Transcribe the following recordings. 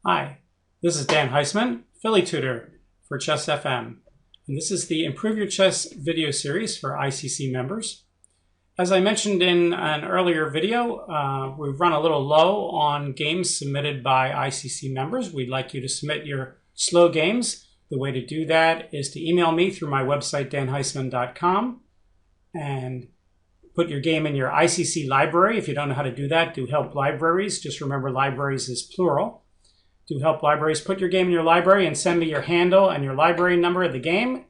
Hi, this is Dan Heisman, Philly tutor for Chess FM, and this is the Improve Your Chess video series for ICC members. As I mentioned in an earlier video, we've run a little low on games submitted by ICC members. We'd like you to submit your slow games. The way to do that is to email me through my website, danheisman.com, and put your game in your ICC library. If you don't know how to do that, do help libraries. Just remember libraries is plural. Do help libraries. Put your game in your library and send me your handle and your library number of the game.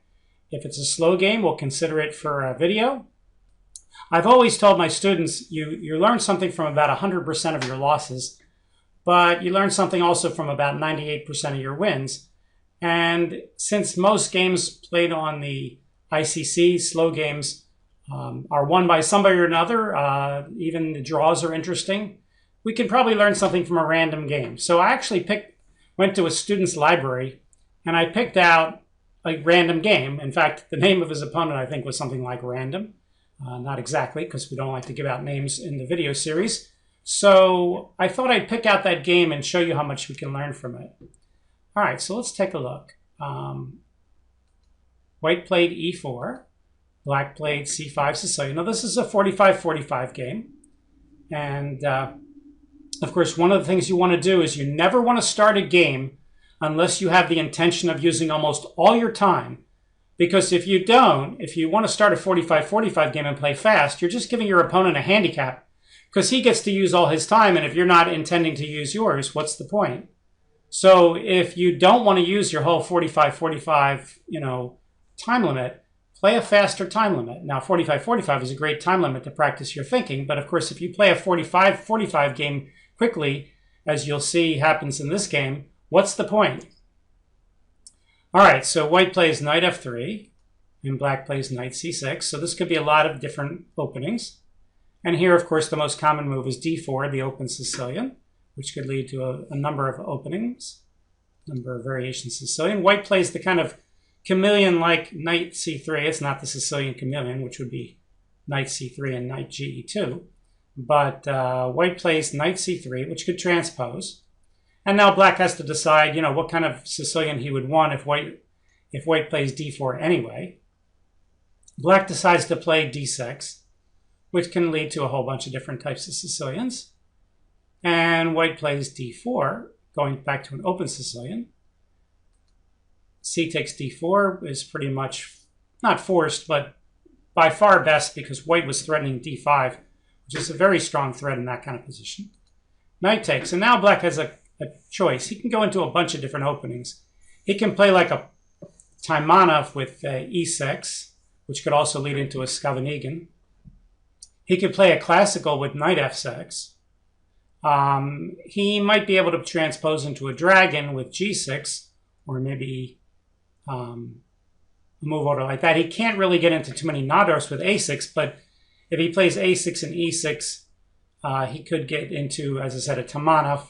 If it's a slow game, we'll consider it for a video. I've always told my students, you learn something from about 100% of your losses, but you learn something also from about 98% of your wins. And since most games played on the ICC, slow games, are won by somebody or another, even the draws are interesting, we could probably learn something from a random game. So I actually went to a student's library and I picked out a random game. In fact, the name of his opponent I think was something like Random. Not exactly, because we don't like to give out names in the video series. So I thought I'd pick out that game and show you how much we can learn from it. All right, so let's take a look. White played e4. Black played c5 Sicilian. Now this is a 45-45 game. And of course, one of the things you want to do is you never want to start a game unless you have the intention of using almost all your time. Because if you don't, if you want to start a 45-45 game and play fast, you're just giving your opponent a handicap because he gets to use all his time. And if you're not intending to use yours, what's the point? So if you don't want to use your whole 45-45, time limit, play a faster time limit. Now, 45-45 is a great time limit to practice your thinking. But of course, if you play a 45-45 game quickly, as you'll see happens in this game, what's the point? All right, so white plays knight f3 and black plays knight c6. So this could be a lot of different openings. And here, of course, the most common move is d4, the open Sicilian, which could lead to a number of openings, number of variations Sicilian. White plays the kind of chameleon-like knight c3. It's not the Sicilian chameleon, which would be knight c3 and knight ge2. But white plays knight c3, which could transpose. And now black has to decide, what kind of Sicilian he would want if white plays d4 anyway. Black decides to play d6, which can lead to a whole bunch of different types of Sicilians. And white plays d4, going back to an open Sicilian. C takes d4 is pretty much not forced, but by far best because white was threatening d5, which is a very strong threat in that kind of position. Knight takes, and now black has a choice. He can go into a bunch of different openings. He can play like a Taimanov with e6, which could also lead into a Skavenigan. He could play a classical with knight f6. He might be able to transpose into a dragon with g6, or maybe a move order like that. He can't really get into too many Nadors with a6, but if he plays a6 and e6, he could get into, as I said, a Taimanov.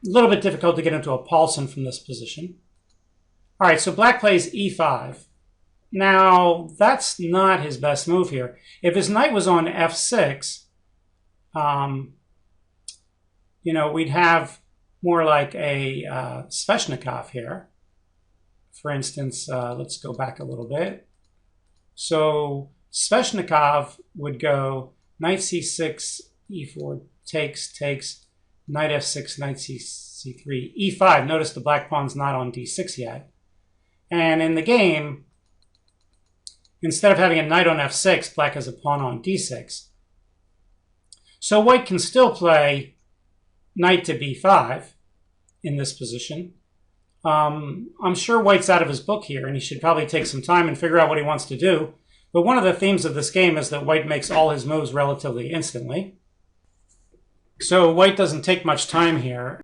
A little bit difficult to get into a Paulsen from this position. All right, so black plays e5. Now, that's not his best move here. If his knight was on f6, we'd have more like a Sveshnikov here. For instance, let's go back a little bit. So Sveshnikov would go knight c6, e4, takes, knight f6, knight c3, e5. Notice the black pawn's not on d6 yet. And in the game, instead of having a knight on f6, black has a pawn on d6. So white can still play knight to b5 in this position. I'm sure white's out of his book here, and he should probably take some time and figure out what he wants to do. But one of the themes of this game is that white makes all his moves relatively instantly. So white doesn't take much time here.